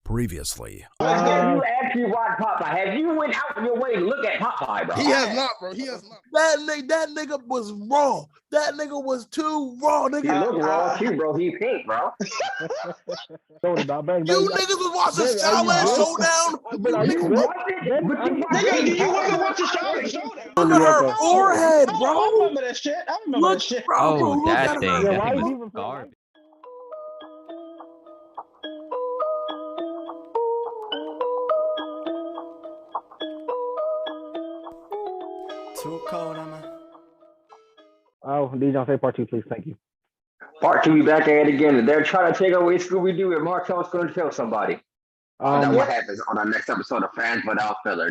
Previously. You actually watch Popeye. Have you went out of your way to look at Popeye, bro? He has not, bro. He has not. That nigga was raw. That nigga was too raw, nigga. He look raw too, bro. He pink, bro. You niggas was watching Shaolin Showdown. Nigga, you want to watch the Shaolin Showdown? Look at her forehead, bro. I remember that shit. Look, that shit. Bro, Oh, that look thing. at That her. thing was garbage. Too cold, Emma. Oh, DJ, say part 2, please. Thank you. Part 2, we back at it again. They're trying to take away Scooby-Doo and Martel's going to kill somebody. That's what happens on our next episode of Fans Without Filler.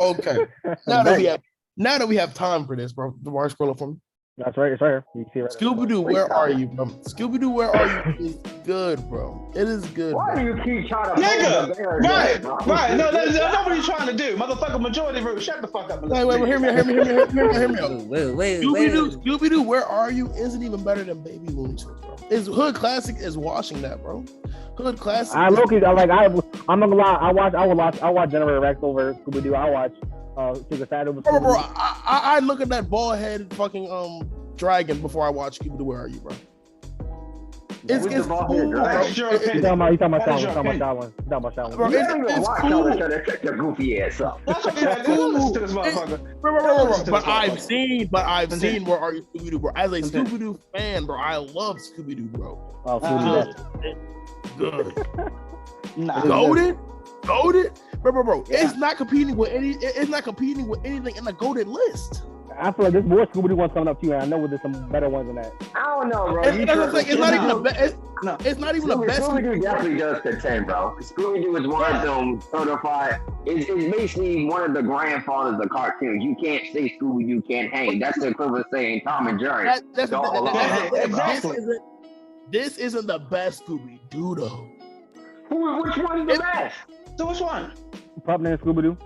Okay. Now that we have time for this, bro. The wire scroller for me. That's right. It's right here. You can see right Scooby-Doo, where are you, bro? Scooby-Doo, where are you? Is good, bro. It is good. Why do you keep trying to Nigga, right. No, that's not what he's trying to do. Motherfucker, majority room. Shut the fuck up. Wait, hear me out. Wait. Scooby-Doo, where are you? Isn't even better than Baby Looney Tunes, bro. It's Hood Classic is washing that, bro. Hood Classic. I'm not gonna lie. I watch General Rex over Scooby-Doo. I watch Secret Santa over Bro, I look at that bald headed fucking dragon before I watch Scooby-Doo. Where are you, bro? It's cool. That's your opinion. He's talking about that one. Bro, it's cool. Your goofy ass up. That's what he's doing. Listen to this motherfucker. Bro. But I've seen Where Are You, Scooby-Doo, bro. As a Scooby-Doo fan, bro, I love Scooby-Doo, bro. Oh, Good. Nah. Goated, bro. Yeah. It's not competing with anything in the goated list. I feel like there's more Scooby-Doo ones coming up too, and I know there's some better ones than that. I don't know, bro. It's not even the best. Scooby-Doo definitely does contend, bro. Scooby-Doo is one of them certified. It's basically one of the grandfathers of cartoons. You can't say Scooby-Oo can't hang. That's the equivalent of saying Tom and Jerry. Exactly. This isn't the best Scooby-Doo, though. Which one is the best? So which one? Puppet and Scooby-Doo.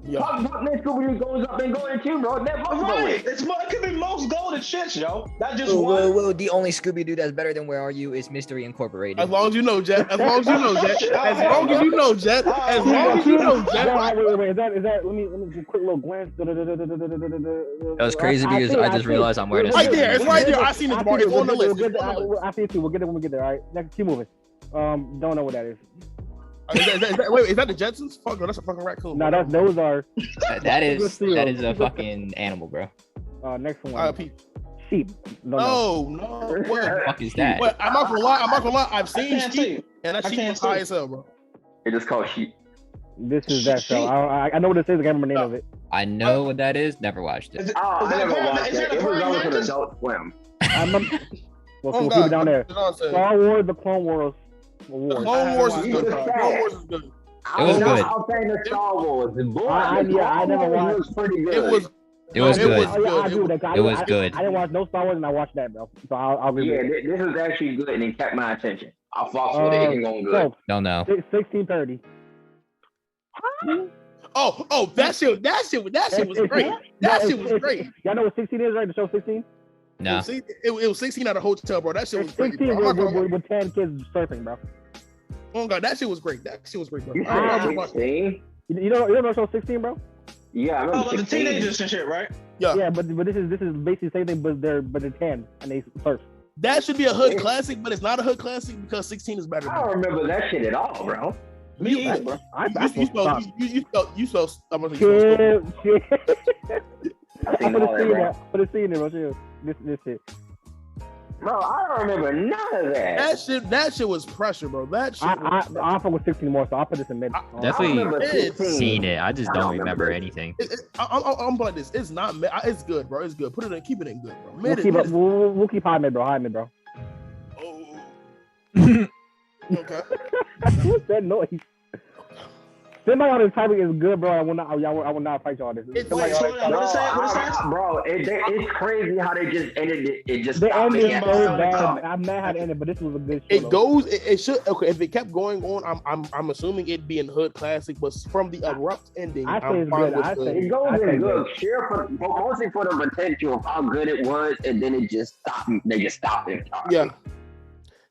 Yeah. Puppet and Scooby-Doo goes up and going too, bro. Right. It could be most golden shits, yo. Not just one. Well, the only Scooby-Doo that's better than Where Are You is Mystery Incorporated. As long as you know, Jet. As long as you know, Jet. Wait. Is that? Let me do a quick little glance. That was crazy because I just realized I'm wearing a right there. It's right there. I seen it. It's on the list. I see it too. We'll get it when we get there. All right. Next, keep moving. Don't know what that is. Is that the Jetsons? Fuck, no, that's a fucking raccoon. No, those are. that is a fucking animal, bro. Next one. Sheep. No. What the fuck is that? But I'm not gonna lie. I've seen sheep, and that sheep is high as hell, bro. It is called sheep. This is that show. I know what this is. I can't remember the name of it. I know what that is. Never watched it. I never watched it. It was always an Adult Swim. We'll keep it down there. Star Wars, the Clone Wars. The Clone Wars is good. It was good. I'll say the Star Wars. I never watched. It was pretty good. It was good. It was good. I didn't watch no Star Wars, and I watched that, bro. So I'll agree. Yeah, this was actually good, and it kept my attention. I fought with it. It's going good. Don't know. 1630. Oh, that shit was great. That shit was great. Y'all know what 16 is, right? The show 16. No. It was 16 at a hotel, bro. That shit was great. 16 with 10 kids surfing, bro. Oh god, that shit was great. That shit was great, bro. You don't know show 16, bro? Yeah, I remember. The teenagers and shit, right? Yeah, but this is basically the same thing, but they're 10 and they surf. That should be a hood classic, but it's not a hood classic because 16 is better. I don't remember that shit at all, bro. Me either, bro. You spell. I'm gonna shit. I seen all that, bro. Put a scene in, bro. This shit. Bro, I don't remember none of that. That shit was pressure, bro. That shit. I fuck with 16 more, so I'll put this in mid. Definitely seen it. I just don't remember anything. I'm like this. It's not. It's good, bro. It's good. Put it in. Keep it in good, bro. We'll keep high mid, bro. High mid, bro. Oh. Okay. What's that noise? Somebody on this topic is good, bro. I will not fight y'all on this. What is that? Bro, it's crazy how they just ended it. It just the stopped. ending so bad. I'm mad how it ended, but this was a good show. It should. Okay, if it kept going on, I'm assuming it'd be in hood classic. But from the abrupt ending, I say it's good. It goes in good. Mostly for the potential of how good it was, and then it just stopped. They just stopped it. Yeah.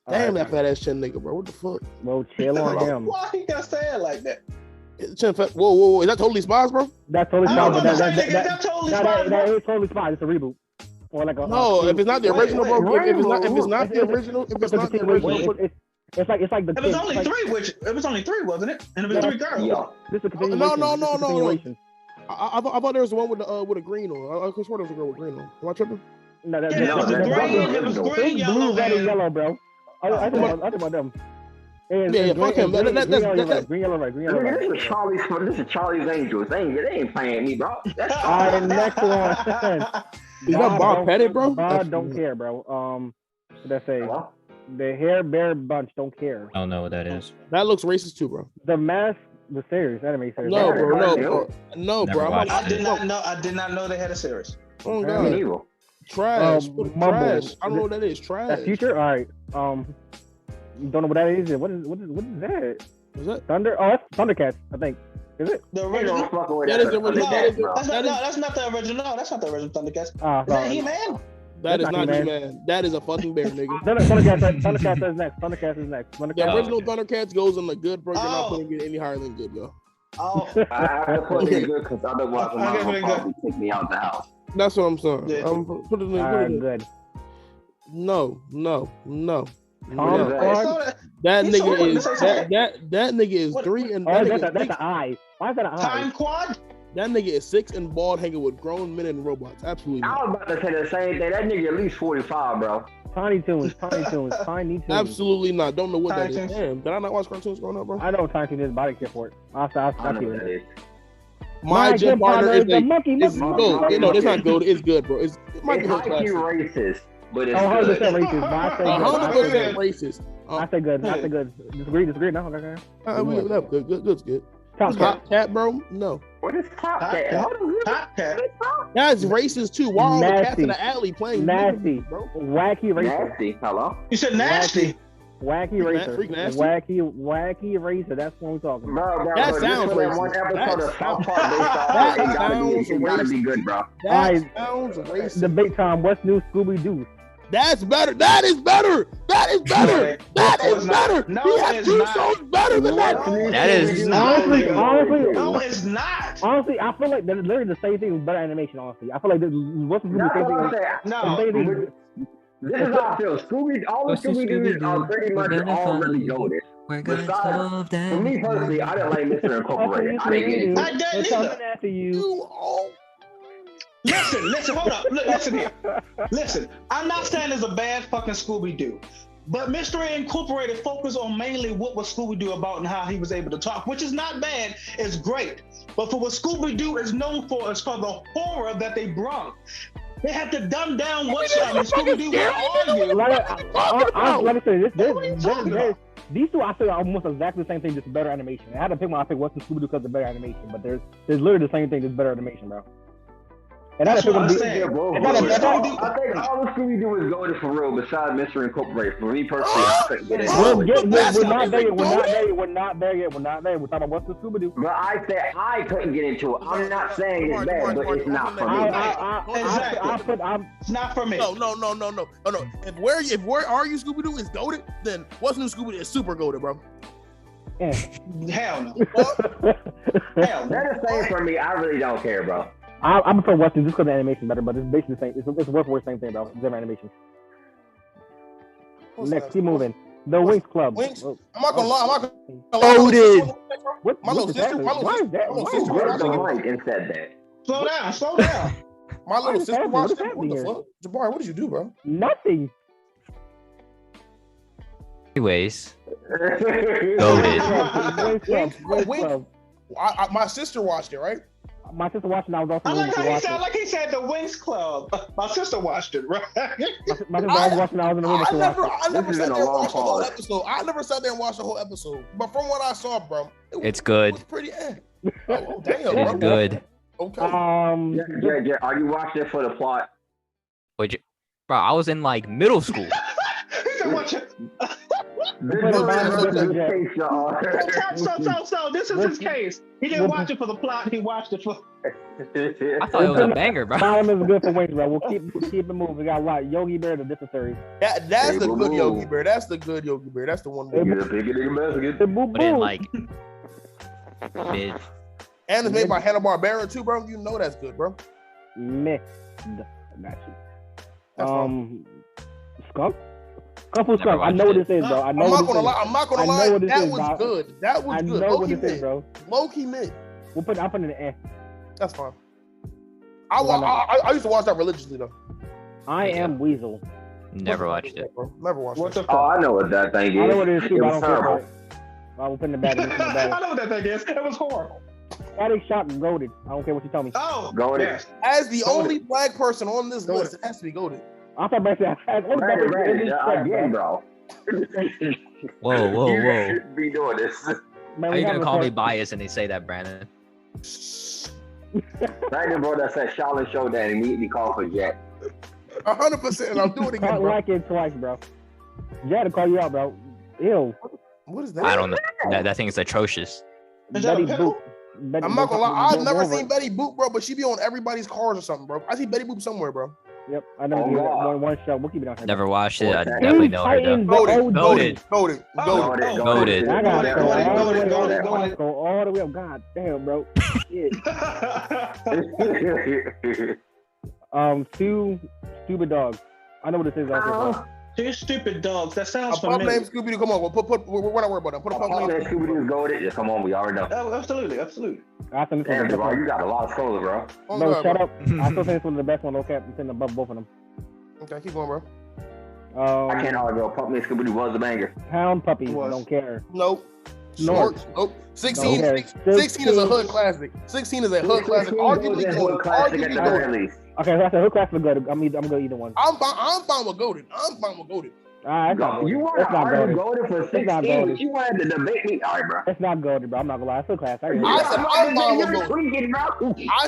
Damn, that fat ass chin nigga, bro. What the fuck? Bro, chill on him. Why he got sad like that? Chin fat. Whoa. Is that Totally Spies, bro? That's Totally I Spies. was But about to say, nigga, that's Totally Spies, that bro. is Totally Spies. It's a reboot. Or like a No, if it's not the original, bro. wait, If it's not the original, if it's not the original. It's like the. It was only three, it was only three, wasn't it? And it was three girls. Yo, This is a continuation. No. I thought there was the one with a green on. I could swear there was a girl with green on. Am I tripping? No, Yeah, it was green, yellow, blue, red, and and yellow, bro. I think about them. Fuck him. Green, yellow, red. this is Charlie's Angels. They ain't playing me, bro. That's All right, next one. Is that Bob Pettit, bro? Bob don't care, bro. What did I say? The Hair Bear Bunch don't care. I don't know what that is. That looks racist too, bro. The Mask, the series, anime series. No, bro. Never Bro. watched I did not know they had a series. Oh me god, evil. trash. Mumble. Trash. I don't know what that is. Trash. That Future. All right. You don't know what that is? What is that? Is that? Thunder? Oh, that's Thundercats, I think. Is it? The They original? don't fuck with That that. is the original. That's not the original. That's not the original Thundercats. Is that Sorry. He-Man? That is That's not not He-Man. That is a fucking bear, nigga. Thundercats is next. Thundercats is next. The original Thundercats goes in the good, bro. You're not Oh. putting it any higher than good, yo. Oh, I have to put it good because otherwise my mom will probably kick me out the house. That's what I'm saying. Yeah. Put it in. All Put it right, in. good. No. Tom That He's nigga so- is that nigga is What? 3 and Oh, that that's nigga, an eye. Why is that an Time eye? Quad? that nigga is 6 and bald, hanging with grown men and robots. Absolutely, I not. was about to say the same thing. That nigga at least 45, bro. Tiny Toons. Absolutely not. Don't know what that is. Cartoons. Damn, did I not watch cartoons growing up, bro? I know what Tiny Toons is, but I didn't care for it. I'll I keep know what that it. is. My gym partner is the monkey. it's good. You know, it's not good. It's good, bro. It might be It's her class. IQ racist, but it's 100% good. racist, but I say 100% good. racist. I say good. I say good. Disagree. No. Okay. That's good. Good's good. Top Top Cat, bro? No. What is Top Top Cat? Cat. Hold on, really? Top Cat. That's racist too. Why are all the cats in Nasty. the alley playing Nasty. music, bro? Wacky racist. Nasty. Hello? You said nasty. Wacky racer. Freak nasty? Wacky racer. That's what we're talking about. Bro, That just sounds for that racist. one episode That of South sounds- Park they saw, that it gotta be good, bro. That Alright. sounds racist. The big time. What's new? Scooby Doo. That's better. That is better. That is better. That No, is it's not. better. No, He has it's 2 not. shows better than that. That is- Honestly, No, it's not. honestly, I feel like they're literally the same thing with better animation. Honestly, I feel like what's the That's same what I'm thing? saying. No. The same thing. This is how I feel. All the Scooby-Doos are pretty much all really goated. We're gonna solve for me personally, I didn't like Mr. Incorporated. I didn't get it. I didn't They're either. coming after you. You all. Listen, hold up. Listen here. Listen, I'm not saying it's a bad fucking Scooby-Doo. But Mystery Incorporated focused on mainly what was Scooby-Doo about and how he was able to talk, which is not bad. It's great. But for what Scooby-Doo is known for is for the horror that they brought. They had to dumb down what Scooby-Doo would argue. Let me say What are you talking this. about? These two, I feel are almost exactly the same thing, just better animation. I had to pick one. I picked What's the Scooby Doo because of better animation, but there's literally the same thing, just better animation, bro. And That's what I'm I saying. I think all the Scooby-Doo is goated for real besides Mr. Incorporated. For me personally, I couldn't get it. We're not there yet. We're not there. We're talking about What's the Scooby Doo. But I said I couldn't get into it. I'm not saying it's bad, but it's not for me. It's not for me. No. If where are you Scooby Doo is goated, then what's new Scooby Doo is super goated, bro. Hell no. Hell no. That's the same for me. I really don't care, bro. I prefer Western just because the animation better, but it's basically the same. It's worth the same thing, bro. It's different animation. Next, keep moving. The Winx Club. Winx? I'm not gonna lie. I'm not gonna lie. Loaded. What? My little sister. Why is that? My little Why is sister. that? Where's the mic and said that? Slow down. My little sister happening? watched What's it. What the happening fuck? Jabari, what did you do, bro? Nothing. Anyways, Winx Club. My sister watched it, right? My sister watched it. I was also I like how he watching. said, he said the Winx Club. My sister watched it, right? My sister was watching. I was in the room. I to watch it. never This sat has been there a and long watched the whole pause. episode. I never sat there and watched the whole episode. But from what I saw, bro, it's good. It was pretty. Oh, damn, It's bro. good. Okay. Yeah. Are you watching it for the plot? Bro, I was in like middle school. He said, watch it. So this is his case. He didn't watch it for the plot. He watched it for. I thought it was a banger, bro. Bottom is good for wings, bro. We'll keep it moving. We got a lot. Yogi Bear, the different series. That's the good Yogi Bear. That's the good Yogi Bear. That's the one. But in like mid. And it's made by Hanna-Barbera too, bro. You know that's good, bro. Mixed. Got you. Skunk? Skunk. I know what this is, bro. I'm not gonna lie. That was good. That was good. I know what this is, bro. Low-key mid. I'll put it in the air. That's fine. I used to watch that religiously though. I Am Weasel. Never watched it. Never watched it. Oh, I know what that thing is. I know what it is too, but I don't care terrible. about it. I will put in the bag. I know what that thing is. It was horrible. Static Shock goated. I don't care what you tell me. Oh, goated. Yes. As the only black person on this list, it has to be goated. I thought about that. Again, bro. Whoa. You shouldn't be doing this. Man, How you gonna call me biased and they say that, Brandon? Brandon bro that said Charlotte showed that immediately called for Jet. 100%, and I'll do it again, Can't bro. like it twice, bro. You had to call you out, bro. Ew. What is that? I don't know. That thing is atrocious. Betty Boop. I'm not gonna lie. I've never seen Betty Boop, bro, but she be on everybody's cars or something, bro. I see Betty Boop somewhere, bro. Yep, I never do that. One show. We'll keep it on here. Never watched it. I definitely know her though. Goated. Goated. I gotta go all the way up. God damn, bro. Shit. Two stupid dogs. I know what this is. Two stupid dogs. That sounds a pup familiar. named Scooby Doo. Come on, we're not worried about that. Put a pup named Scooby Doo's goated. Yeah, come on, we already know. Oh, absolutely. Damn, bro, you got a lot of scholars, bro. No, shut up. I still think it's one of the best ones. Okay, I'm sitting above both of them. Okay, keep going, bro. I can't argue. Pup named Scooby Doo was the banger. Hound Puppy. Don't care. Nope. Nope. 16 is a hood classic. 16 is a hood classic. Arguably good. Okay, so that's a hood classic. I'm gonna either one. I'm fine with goated. You want to argue goated for 16, but you wanted to debate me. All right, bro. It's not goated, bro. I'm not gonna lie. It's hood class. I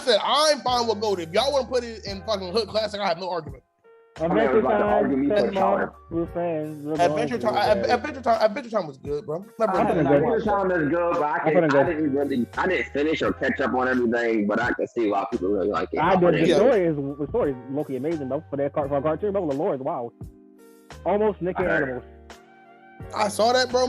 said I'm fine with goated. If y'all want to put it in fucking hood classic, I have no argument. Adventure Time. We're friends. Adventure Time was good, bro. Adventure Time is good, but I didn't finish or catch up on everything, but I can see why people really like it. I did. The story is low-key amazing, bro. For a cartoon, bro. The lore is wild. Almost Naked Animals. I saw that, bro. I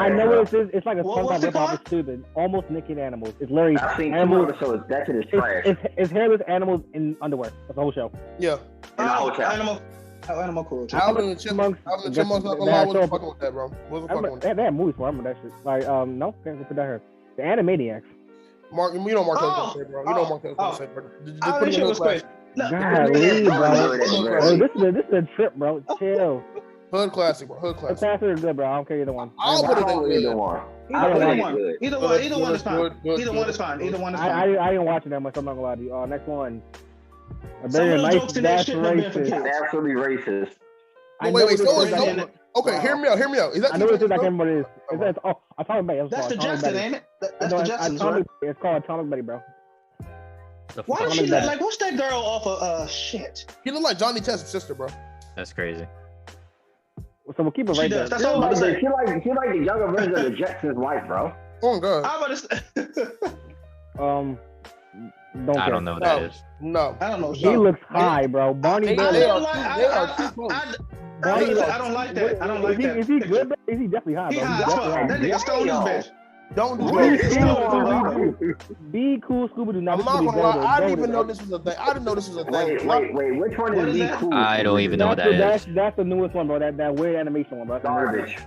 know what it is. It's like a SpongeBob ripoff. It's stupid. Almost Naked Animals. It's literally animals. So that shit is trash. It's hairless animals in underwear. That's the whole show. Yeah. Animal Cruelty. Alvin and the Chipmunks not gonna lie, wasn't fucking with that, bro. Wasn't fucking with that. They had movies for them, that shit. Like, no, can't put that here. The Animaniacs. Mark, you know Mark Taylor's gonna say, bro. You know Mark Taylor's gonna say, bro. Just put it in class. Golly, bro. This is a trip, bro. Chill. Hood classic, bro. Hood classic. The classic is good, bro. I don't care either one. I'll put it in either one. Either one is fine. Either one is fine. I didn't watch it that much. I'm not gonna lie to you. Next one. Some of those jokes in that shit have been for kids. Absolutely racist. Wait. Okay, hear me out. Is that I know what it is. I can't remember what it is. Atomic Betty. That's the Justin, ain't it? That's the Justin, right? It's called Atomic Betty, bro. Why does she look like, what's that girl off of shit? He look like Johnny Test's sister, bro. That's crazy. So we'll keep it right there. That's all I'm about to say. She like the younger version of the Jetsons' wife, bro. Oh god. I'm about to I don't know what that is. No. I don't know. He looks high, bro. Barney. I don't like that. I don't like that. Is he good? Is he definitely high? He high. That nigga stole this bitch. Don't do that. Be cool, Scooby Doo. I'm not gonna lie. I didn't even know this was a thing. I didn't know this was a thing. Wait. Which one is Be Cool? I don't even know what that is. That's the newest one, bro. That weird animation one, bro. Garbage.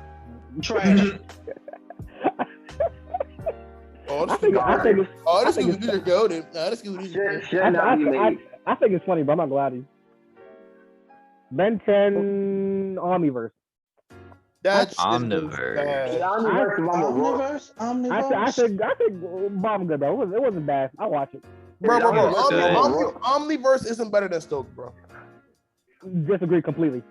Trash. I think it's goated. I think it's funny, but I'm not glad to you. Ben 10 Omniverse. That's Omniverse. I think Bomb good, bro. It wasn't bad. I watch it. Bro. Omniverse isn't better than Stokes, bro. Disagree completely.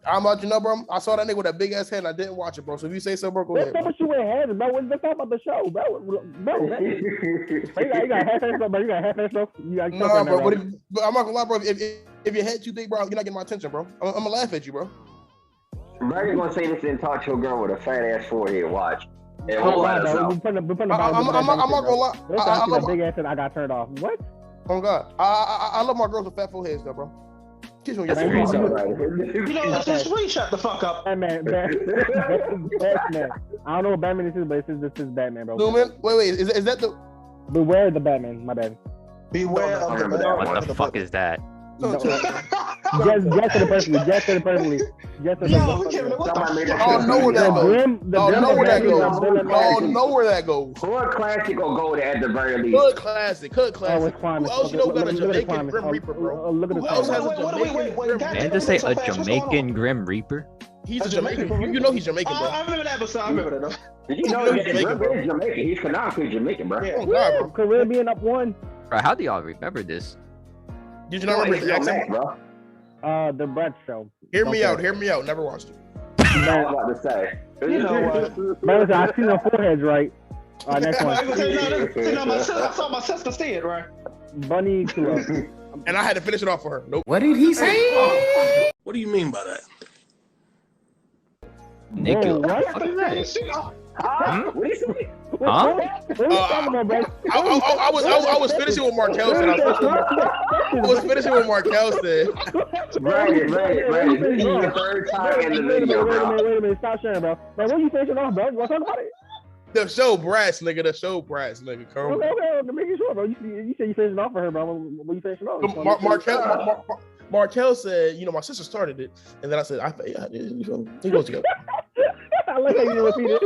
I'm about to know, bro. I saw that nigga with that big ass head and I didn't watch it, bro. So if you say so, bro, go ahead. That's what you heads, bro. Let's talk about the show, bro. You got half ass stuff, bro. You got half ass stuff. Nah, bro. But I'm not gonna lie, bro. If your head too big, bro, you're not getting my attention, bro. I'm gonna laugh at you, bro. Brady gonna say this and talk to a girl with a fat ass forehead. Watch. And Oh, we'll let us wow, know. I'm not gonna lie. I love big ass and I got turned off. What? Oh God, I love my girls with fat foreheads though, bro. Kiss me on your That's face. You know, let's just shut the fuck up. Batman. I don't know what Batman this is, but this is Batman, bro. Newman, wait, is that the? Beware the Batman. My bad. Beware of the What the fuck is that? Just to the personally. Yo, Kevin, what the fuck? Y'all know where that goes. Y'all know where that goes. Y'all know where that goes. Hood classic or go there at the very least. Hood classic. Who Oh, else you know got a Jamaican Grim Reaper, bro? Look at Who else has a Wait, Jamaican Grim God, Reaper? And to say a Jamaican Grim Reaper? He's a Jamaican. You know he's Jamaican, bro. I remember that episode. I remember that. Did you know he's Jamaican, bro? He's Jamaican. He's canonically Jamaican, bro. Yeah. Oh God, bro. Caribbean up one. Bro, how do y'all remember this? Did you not remember his accent? bro? The Brett Show. Hear me out. Never watched it. I was about to say. You know But I see no foreheads, right? Next one. I saw my sister see it, right? Bunny Club. And I had to finish it off for her. Nope. What did he say? What do you mean by that? Nick, Whoa, what? what is that? What do you say? Huh? What are you talking about, bro? I was finishing what Markel said. I was finishing what Markel said. Right. This is the third time in the video, bro. Wait a minute. Stop sharing, bro. Man, what are you finishing off, bro? You want to talk about it? The show brats, nigga. Come on. Okay, making sure, bro. You said you finishing off for her, bro. What you finishing off? Markel said, you know, my sister started it, and then I said, he goes together. I like how you repeat it.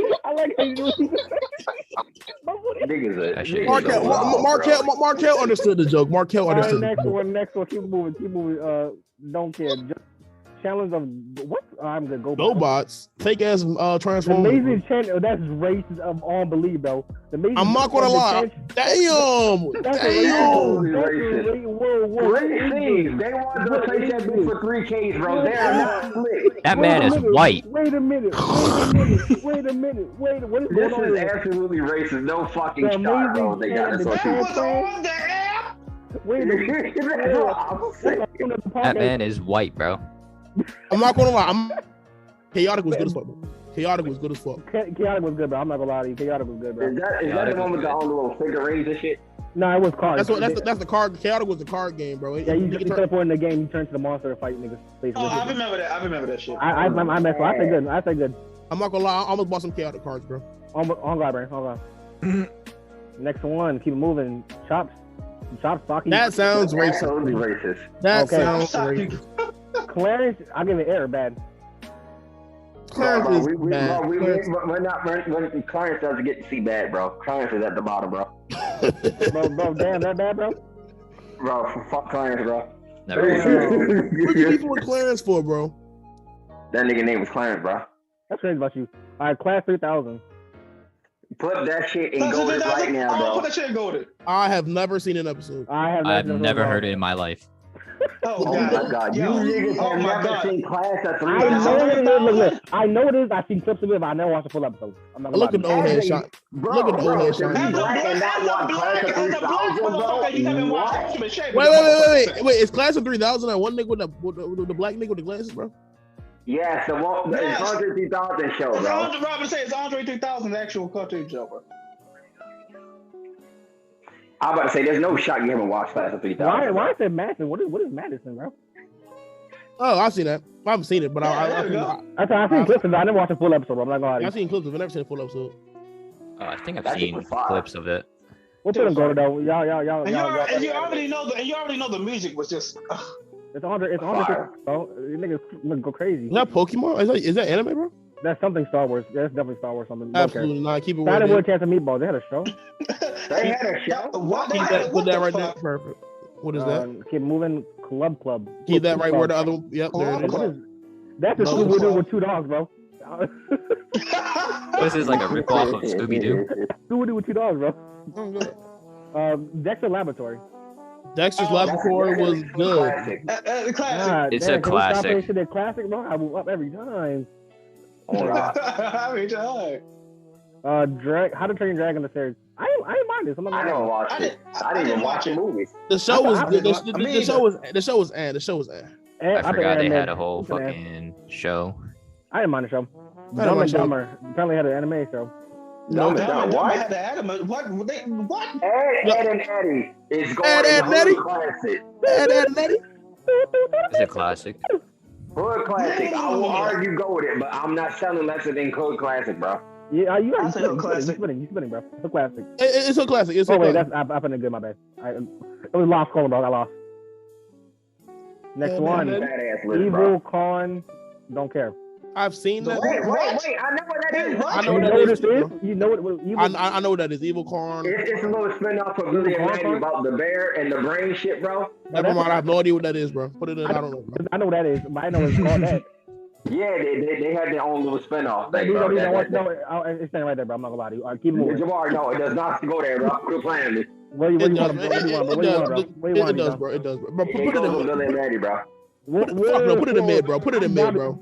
Markel understood the joke. Markel understood. Next one. Keep moving. Don't care. Just challenge of what? I'm gonna go. GoBots, fake ass transformers. Amazing challenge. That's racist of unbelief, though. I'm not gonna lie. Damn. Whoa. Racist. They want to replace that bitch for 3Ks, bro. They are not slick. That man is white. Wait a minute. What is going This on is here? absolutely racist. No fucking shot, bro. They got this on That was on the app. Wait a minute. That man is white, bro. I'm not gonna lie. Chaotic was good as fuck. Chaotic was good, bro. I'm not gonna lie to you. Chaotic was good, bro. Is that the one with the little figurines and shit? No, it was cards. That's the card. Chaotic was the card game, bro. Yeah, you teleport in the game. You turn to the monster to fight niggas. Oh, I remember that shit. I mess with. I say good. I'm not gonna lie. I almost bought some chaotic cards, bro. On God, bro. Hold on. Next one. Keep it moving. Chops, Stocky. That sounds racist. Absolutely racist. That Okay. sounds racist. Clarence, I'll give it air bad. Clarence is bad. When Clarence doesn't get to see bad, bro. Clarence is at the bottom, bro. bro, damn, that bad, bro. Bro, fuck Clarence, bro. Never. What you beefing with Clarence for, bro? That nigga name was Clarence, bro. That's crazy about you. All right, Class 3000. Put that shit in golden right now, bro. Put that shit in golden. I have never seen an episode. I've never heard it in my life. Oh my God. You niggas have never seen Class at 3000. I know it is. I've seen clips of it, but I never watched the full episode. I'm not Look at the old head shot. Look at the old head shot. Wait. Is Class of 3000 that one nigga with the black nigga with the glasses, bro? Yes, the one, it's Andre 3000 show, bro. Robin said it's Andre 3000 actual cartoon show, bro. I'm about to say, there's no shot you haven't watched Class of 3000. Why is it Madison? What is Madison, bro? Oh, I've seen that. I haven't seen it, but I've seen clips of it. I never watched the full episode. I'm not gonna lie. I've seen clips of it. I've never seen a full episode. I think I've seen clips of it. We'll put them go though. Y'all. And you already know the music was just. It's on. Bro. You niggas go crazy. Is that Pokemon? Is that anime, bro? That's something Star Wars. That's definitely Star Wars. Something. Absolutely not. Keep it. Saturday Morning Chance of Meatballs. They had a show. They had a show. Put that right there. Perfect. What is that? Keep moving. Club. Keep that right where the other. Yep. There it is. That's a Scooby-Doo with 2 dogs, bro. This is like a ripoff of Scooby-Doo. Scooby-Doo with 2 dogs, bro. Dexter Laboratory. Dexter's Laboratory was good. Classic. It's a classic. It's a classic, bro. I move up every time. Every time. How to Train Your Dragon the series. I didn't mind this. I never watched it. I didn't even watch the movies. The show was good. The show was. I forgot they had a whole fucking show. I didn't mind the show. I didn't Dumb mind and the show. Dumber apparently had an anime show. No, Dumb and Dumber what? had the anime. What? Ed and Eddie is going Ed and hood Eddie? classic. Ed, Nettie? It's a classic. Hood classic. I will argue go with it, but I'm not selling lesser than hood classic, bro. Yeah, you I got said classic. you spinning, bro. It's a classic. It's a classic. It's Oh a wait, classic. that's I put it good. My bad. It was lost calling, bro. I lost. Next one, Badass list, Evil bro. Con. Don't care. I've seen that. Wait. I know what that is. I know You what know that what is. this is? You know what Evil? I know what that is. Evil Corn. It's a little spin-off of Billy and Mandy about the bear and the brain shit, bro. Never mind. I have no idea what that is, bro. Put it in. I don't know. Bro. I know what that is, but I know it's called that. Yeah, they had their own little spin-off thing, You bro. know, it's staying right there, bro. I'm not gonna lie to you. All right, keep moving. Jamar, no, it does not go there, bro. Quit playing this. Where you It want, bro? Where you want, bro? Where you want, bro? Where you want, It does, bro. It does, bro. Put It it goes in. with Billy and Mandy, bro. Fuck no, put it in mid, bro. Put it in mid, bro.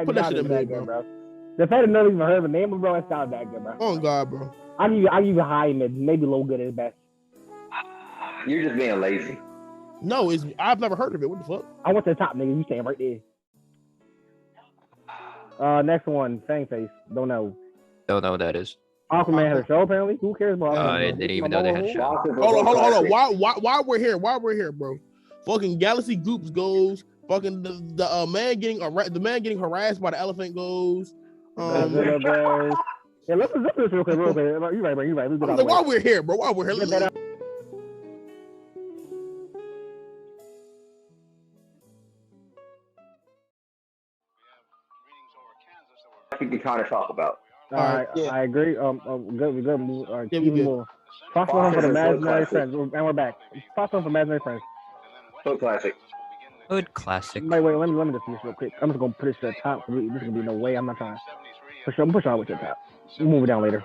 Put that shit in mid, bro. The fact that never even heard the name of bro, it sounds that good, bro. Oh God, bro. I give you high mid, maybe low good at best. You're just being lazy. No, I've never heard of it. What the fuck? I went to the top, nigga. You staying right there. Next one, Fang Face. Don't know. Don't know what that is. Aquaman had a show apparently. Who cares about? I didn't even know they had a show. Hold on. Why we're here? Why we're here, bro? Fucking Galaxy Goops goes. Fucking the man getting harassed by the elephant goes. Yeah, let's do this real quick. You're right, bro. You're right. Let's do Like, why we're here, bro? Why we're here? We can kind of talk about. All right, Yeah. I agree. Good move. All right, Yeah, we keep good. moving. Cross one for the Foster's a imaginary classic. friends, and we're back. Cross one for imaginary friends. Hood classic. Hood classic. Wait, let me just finish real quick. I'm just gonna put it to the top. This is gonna be no way. I'm not trying. I'm pushing on with your top. We'll move it down later.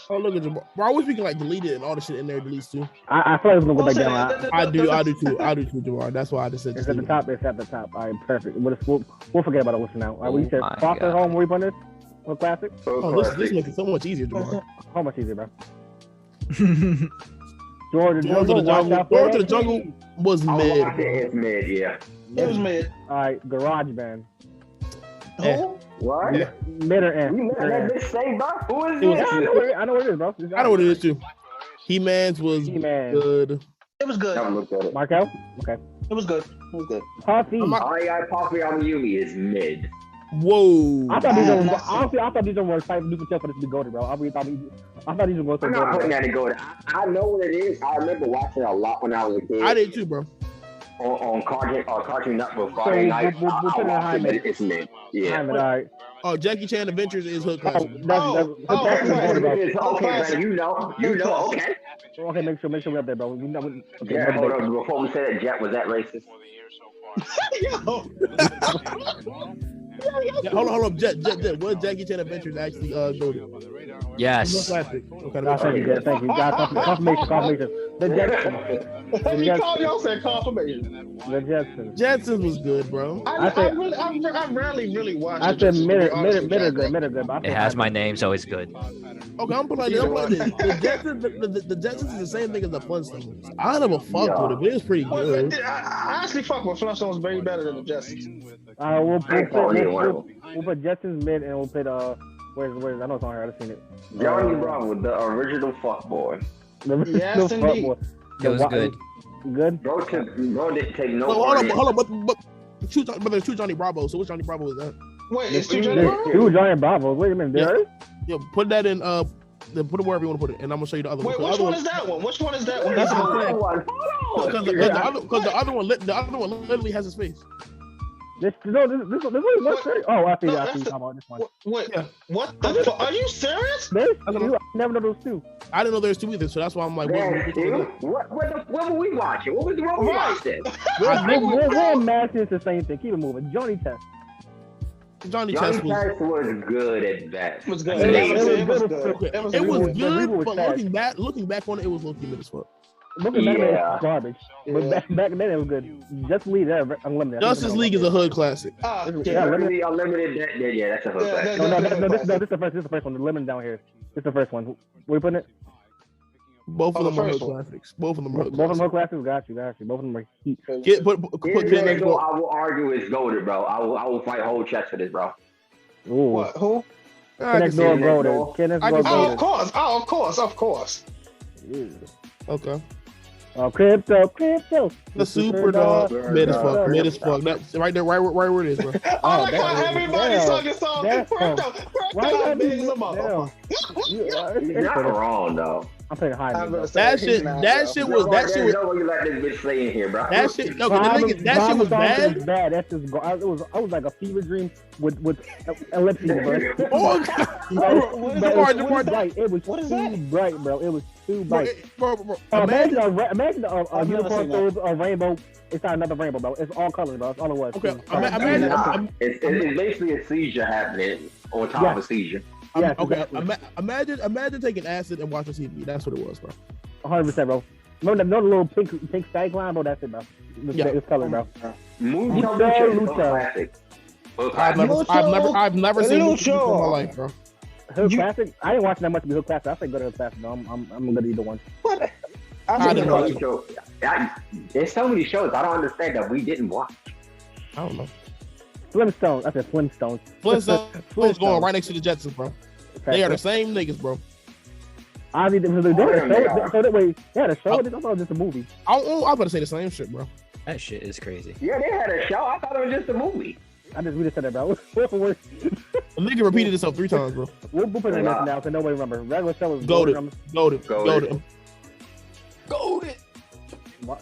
Oh, look at you, bro. I wish we could like delete it and all the shit in there deletes too. I feel like it's gonna go back down. I do too, Jamar. That's why I just said. It's at the top. It's at the top. All right, perfect. We'll forget about it now. All right, we said my Foster God. Home. Where you putting this? What classic? Hood Oh, this classic. makes it so much easier, Jamar. How much easier, bro? George Door to the Jungle was I mid. watched it. It's mid, yeah. It was mid. All right, Garage Band. Who? What? Yeah. Mid or end? You let that bitch say, bro? Who is It was- this? I know what it is, bro. I know what it is too. He-Man's was He-Man. good. It was good. I haven't looked at it. Markel? Okay. It was good. It was good. Puffy. All you got Puffy on Yumi is mid. Whoa. I thought these I'm were not honestly. I thought these were fighting new for this to be goated, bro. I thought these were I'm not putting that to go. I know what it is. I remember watching it a lot when I was a kid. I did too, bro. On Cartoon Network Friday night. we'll I put it in watched high it, mid. but it's mid. Yeah. All right. Oh, Jackie Chan Adventures is hood Oh, classic. that's Okay, goated, bro. okay, man, you know, okay. Okay, make sure we're up there, bro. We know. Okay, Yeah, no, hold on, before we say that, Jet, was that racist? Yo. Yeah, hold on, Jet. What Jackie Chan Adventures actually go to? Yes. Classic. Okay, thank you, thank you. Got confirmation. The Jetsons. You called y'all said confirmation. The Jetsons. Jetsons was good, bro. I said- rarely really watched. I said mid Jetsons, to be honest with you, good. But I It has my name, so it's good. Okay, I'm putting like this. The Jetsons is the same thing as the Flintstones. I never fucked with it, but it was pretty Well, good. I actually fuck with Flintstones way better than the Jetsons. We'll Ain't put Jetsons mid and we'll put where's I know it's on here. I've seen it. Johnny Bravo, the original fuckboy. Yes, indeed. It was good. Good. Bro didn't take no Hold part in. on, but there's two Johnny Bravo. So which Johnny Bravo is that? Wait, it's two There's Johnny Bravo? two Giant Bravos. Wait a minute. There is? Yeah, put that in. Then put it wherever you want to put it, and I'm gonna show you the other Wait, one. which one is that one? Which one is that one? That's That's what I'm saying. Hold on. Because the other one literally has his face. This one is what's serious. Oh, I see. No, I that's see. the- How about this one? Wait, Yeah. what the fuck? Are you serious? This? That's what I never know those two. I didn't know there's two either, so that's why I'm like, Man, dude, what were we watching? What was wrong with Right. watch this? We're matching it's the same thing. Keep it moving. Johnny Test. Johnny Johnny Test was. Test was good at best. It was good. It It was was good. It was good. good. Okay. It was It was good. good, was but sad. looking back on it, it was low-key mid as fuck. Looking back, Yeah. it's garbage. But Yeah. back then it was good. Justice League, they're unlimited. Justice League is a hood classic. Ah, Yeah, yeah. Really unlimited. Yeah, that's a hook. Yeah, No, this is the first one. The lemon down here. This is the first one. Where you putting it? Both of Oh, them the are hood first one. classics. Both of them are hood Both of them classics. classes, got you. Both of them are heat. Put Here's Kid the next angle door. I will argue is goaded, bro. I will fight whole chest for this, bro. Ooh. What? Who? I Kid can next see door it. Next golden. Door. Kid next I door can see Oh, it. of golden. course. Oh, of course. Of course. Okay. Oh, crypto. The super dog. Mid as fuck. Dog. Mid as fuck. That's right there, right where it is, bro. I like how damn. everybody Damn. sung this song. Damn. Why you gotta Big be as a motherfucker. You're not wrong though. I'm playing high. I'm bro. gonna say That he's shit. not, That bro. shit was. That shit was. No way you let this bitch stay in here, bro. That shit. No, the Bahama- thing is, that shit Bahama was song bad. was bad. That's just. I was like a fever dream with ellipses, bro. Oh, What is But that? it was What is too that? bright. It was What is too that? bright, bro. It was too bro, bright. bro. Imagine Imagine. a I've never unicorn seen that. throws a rainbow. It's not another rainbow, bro. It's all colors, bro. That's all it was. Okay, It was imagine. Nah, it's basically a seizure happening on top of a seizure. Yes, Okay, exactly. imagine taking acid and watching TV. That's what it was, bro. 100%, bro. Remember the little pink sky line, bro? That's it, bro. Yeah. It's color, bro. Mucho Lucha. Lucha is so classic. So I've classic. never seen Lucho. Lucha in my life, bro. Hood You- classic. I didn't watch that much to be hood classic. I say go to hood classic, though. I'm good at either one. What? I I didn't think watch Mucho. There's so many shows I don't understand that we didn't watch. I don't know. Flintstones. I said Flintstones. Flintstones going right next to the Jetsons, bro. They are the same niggas, bro. Obviously, they had a show. So that way, they had a show. I thought it was just a movie. I'm about to say the same shit, bro. That shit is crazy. Yeah, they had a show. I thought it was just a movie. We just said that, bro. Word for word. The nigga repeated himself 3 times, bro. We'll put it in this now, so nobody remember. Regular show was Goated. Goated. Goated. Goated.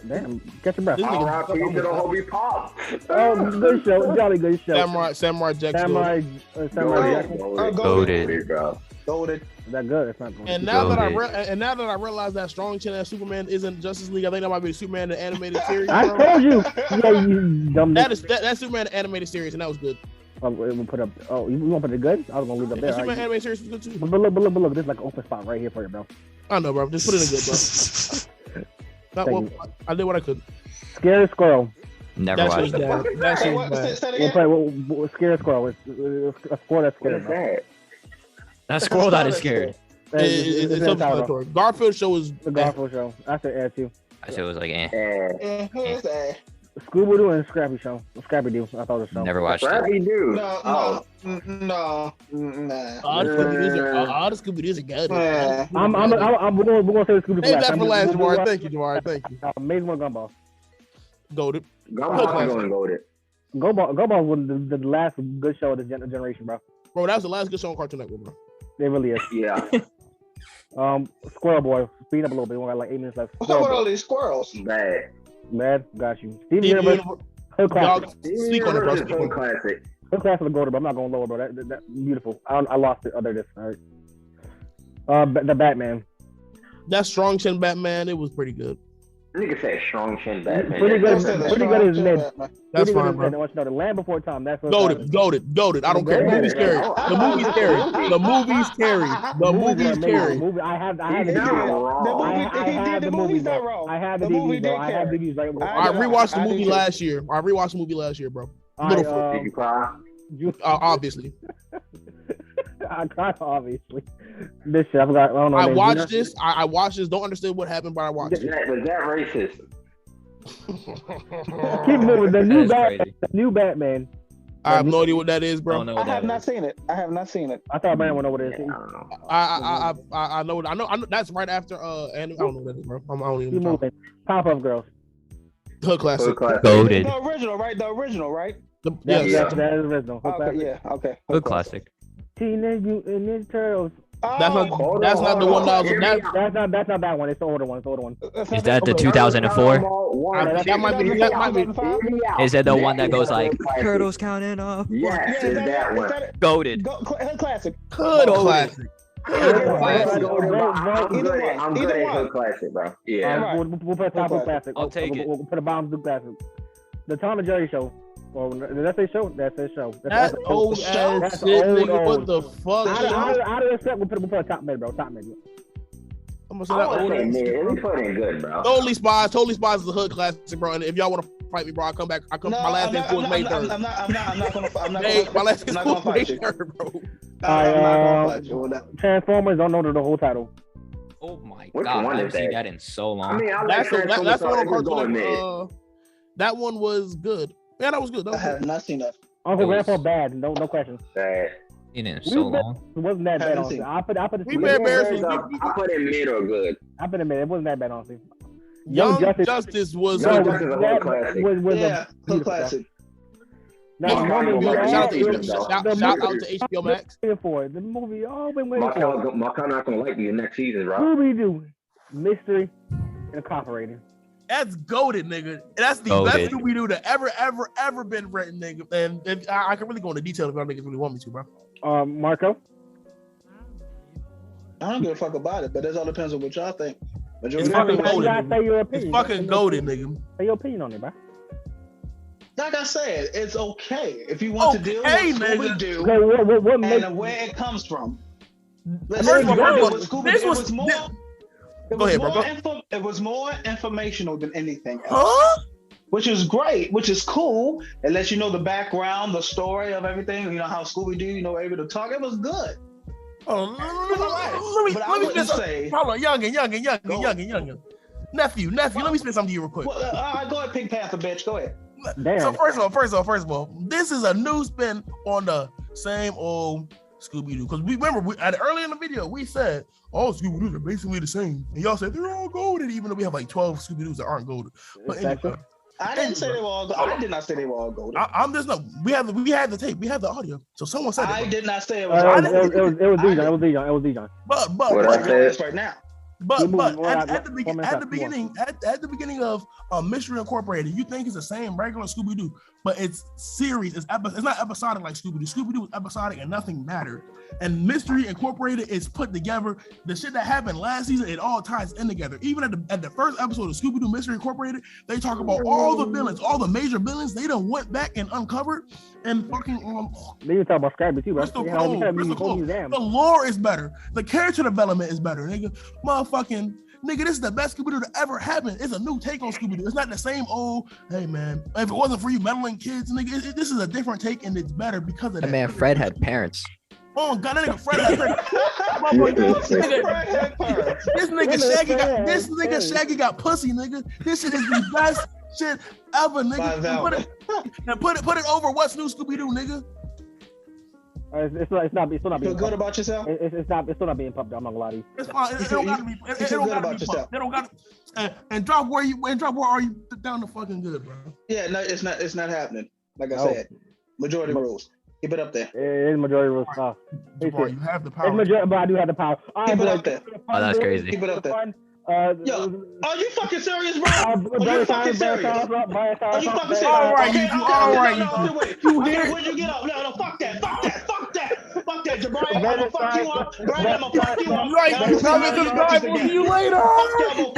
Damn, catch your breath. This nigga- R.I.P. to the Hobie Pop. Oh, good show. Jolly good show. Samurai Jack. Samurai Jackson. Goated, bro. Goated. Is that good? It's not good. And now that Goated. I realize that Strong Chin as Superman isn't Justice League, I think that might be Superman the animated series. I bro. told you. Yeah, you dumb. That's Superman the animated series, and that was good. We'll put up. Oh, you want to put it good? I was gonna leave it up The there. Superman Right? animated series was good too. But look, there's like an open spot right here for you, bro. I know, bro. Just put it in good, bro. Not Thank well, I did what I could. Scary Squirrel. Never That watched shit it. was bad. That shit was What? bad. Say that We'll again? play. Scary Squirrel. It's a squirrel that's What scared, is bro. that? That squirrel that is scared. It's in the title, bro. self-explanatory. Garfield show is The Garfield show. I said add too. That shit was like, eh. Eh. Scooby Doo and Scrappy show. Scrappy Doo. I thought it was a show. Never watched it. Scrappy Doo. No, Oh. no, nah. all the Scooby Doo's are good. Nah. We're gonna say Scooby Doo. Save that for last, Jamar. Thank you, Jamar. Thank you. Amazing One Gumball. Goated. Gumball going goated. Gumball was the last good show of this generation, bro. Bro, that was the last good show on Cartoon Network, bro. It really is. Yeah. Squirrel Boy. Speed up a little bit. We got like 8 minutes left. What Squirrel about all Boy. these squirrels? Bad. Mad, got you. Steven Steven Universe. Universe- Hood classic. Dog, speak on it, bro. It's Speak so on it. classic. Hood classic of the Golden, but I'm not going lower, bro. That beautiful. I lost it. Other this. All right. The Batman. That Strong Chin Batman, it was pretty good. Nigga said strong chin Batman. Pretty good. Pretty good as mid. That's Pretty good fine, as bro. mid. I want you to know the Land Before Time. That's what. Goated. I don't care. The movie's scary. The movie's scary. The movie's scary. The movie's scary. Movie. I have the He's not DVD. wrong. I have the movie, bro. I have the DVD, bro. I have DVDs right. I rewatched the movie last year. bro. Littlefoot. Did you cry? Obviously. I cried, obviously. This shit, I forgot. I don't know. I names. watched this. I watched this. Don't understand what happened, but I watched Was it. that racist? Keep moving. The That is new crazy. Batman. I have no idea what that is, I bro. don't know I what have that not is. seen it. I have not seen it. I thought Batman went over there. Yeah, I don't know. I know. That's right after I don't know what that is, bro. I don't Keep even know. moving. Pop-Up Girls. Hood classic. Hood classic. Goated. The original, right? The original, right? That Yes. is original. Hood Okay, classic. yeah, okay. Good classic. Teenage Mutant Ninja Turtles. That's not. That's not the one that was. That's not that one. It's the older one. It's the older one. Is that the 2004? That might be. That might be. Is it the one that goes like, turtles counting off? Yes, is that one. Goated. Classic. Hood classic. Hood I'm classic. good at Hood classic, bro. Yeah. We'll put a top of classic. I'll take it. We'll put a bomb to classic. The Tom and Jerry show. Well, did that say show? That's a show. That old ass shit, nigga. What the fuck? Out of the set, we'll put a top mid, bro. Top mid. I'm gonna say I that would old say ass mid. shit. We put in good, bro. Totally Spies is the hood classic, bro. And if y'all want to fight me, bro, I come back. My last name was May 3rd. I'm not gonna My last I'm name not gonna was May fight you. 3rd, bro. I'm not gonna fight you on that. Transformers don't know the whole title. Oh my Which god, one I is haven't seen that? that in so long. I mean, I like That's the Transformers. that's the one on so it was Cartoon going mid. Network. That one was good. Yeah, that was good. That I was have good. not seen that. Uncle It was- Grandpa bad. No question. Bad. Seen it in so long. It wasn't that bad. Haven't Honestly. seen it. I put it. We Bear Bears was I put it mid or good. I put it in. It wasn't that bad, honestly. Young Justice- Justice was. Young No, Justice is a that whole classic. was Yeah, a hood beautiful classic. Now, Mark the Hamill, movie, Mark Shout out Hamill, to shout out to HBO Max. waiting for it. The movie all been waiting Mark for. Hamill not gonna like me the next season, bro. Scooby Doo, Mystery Incorporated. That's goated, nigga. That's the Goated. best Scooby Doo that ever been written, nigga. And I can really go into detail if y'all niggas really want me to, bro. Marco. I don't give a fuck about it, but that all depends on what y'all think. It's Majority fucking of You goated. gotta say your It's opinion. fucking goated, nigga. Say your opinion on it, bro. like I said, it's okay if you want to deal with Okay, Scooby nigga. Doo Okay, what makes and where it comes from. First of all, It was more. Go ahead, bro. It was more informational than anything else, Huh? which is great, which is cool. It lets you know the background, the story of everything. You know how Scooby Doo, able to talk. It was good. Oh, But I wouldn't say. Hold on, youngin. Nephew, let me spit something to you real quick. Well, all right, go ahead, Pink Panther, bitch. Go ahead. Damn. So first of all, this is a new spin on the same old Scooby Doo. Because we remember earlier in the video we said all Scooby Doos are basically the same, and y'all said they're all golden, even though we have like 12 Scooby Doos that aren't golden. But anyway, I didn't say they were all. I did not say they were all golden. I'm just no. We have the tape, we have the audio. So someone said I it. did not say it It was. was Dijon. But What I said. Right now. But We're moving at on. the beginning of Mystery Incorporated, you think it's the same regular Scooby Doo, but it's series. It's not episodic like Scooby Doo. Scooby Doo was episodic and nothing mattered. And Mystery Incorporated is put together. The shit that happened last season, it all ties in together. Even at the first episode of Scooby Doo Mystery Incorporated, they talk about all the villains, all the major villains. They done went back and uncovered and fucking They even talk about Scrappy too, bro. Crystal Close. The lore is better. The character development is better, nigga. Motherfucking nigga, this is the best Scooby Doo that ever happened. It's a new take on Scooby Doo. It's not the same old. Hey man, if it wasn't for you meddling kids, nigga, this is a different take and it's better because of that. That man Fred had parents. Oh god, that nigga Fred had this nigga Shaggy got pussy, nigga. This shit is the best shit ever, nigga. And put it over what's new Scooby Doo, nigga. It's still not being Feel good pumped. about yourself? It's still not being pumped. I'm not gonna lie to you. It's fine. It don't gotta be. It feel don't good gotta about be. yourself. They don't gotta. And drop where are you down to fucking good, bro. Yeah, no, it's not happening. Like I No. said, majority rules. Keep it up there. It's majority rules. Jabbar, you have the power. It's majority, but I do have the power. Keep it up there. Oh, that's crazy. Keep it up there. Yo, Are you fucking serious, bro? Are you fucking serious? Are you fucking serious? All right, Okay, you all right. Okay, where'd you get up? No, fuck that, Jabari. I'm gonna fuck you up. Brandon, I'm gonna fuck you up. Right, And I'm coming to the gonna fuck Bible. See you later. Fuck y'all,